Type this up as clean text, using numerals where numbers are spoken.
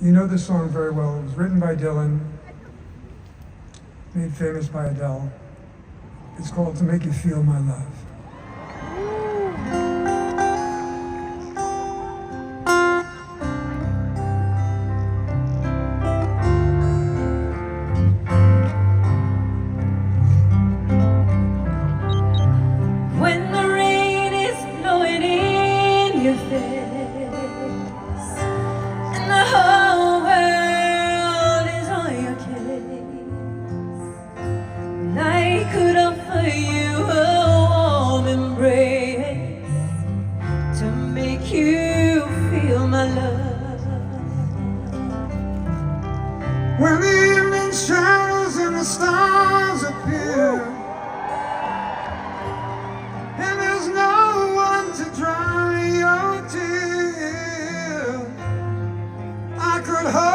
You know this song very well. It was written by Dylan, made famous by Adele. It's called To Make You Feel My Love. When the rain is blowing in your face and the whole world is on your case, and I could offer you a warm embrace to make you feel my love. When the evening shadows and the stars appear, and there's no one to dry your tears, I could hold